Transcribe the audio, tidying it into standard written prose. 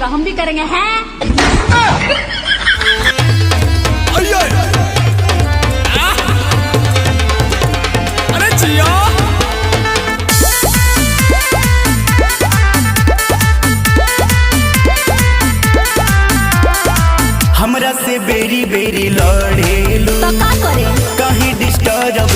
कीजिएगा, हम भी करेंगे हैं। अरे जिया हमरा से बेरी बेरी लड़ेलू तो का करे कहीं डिस्टर्ब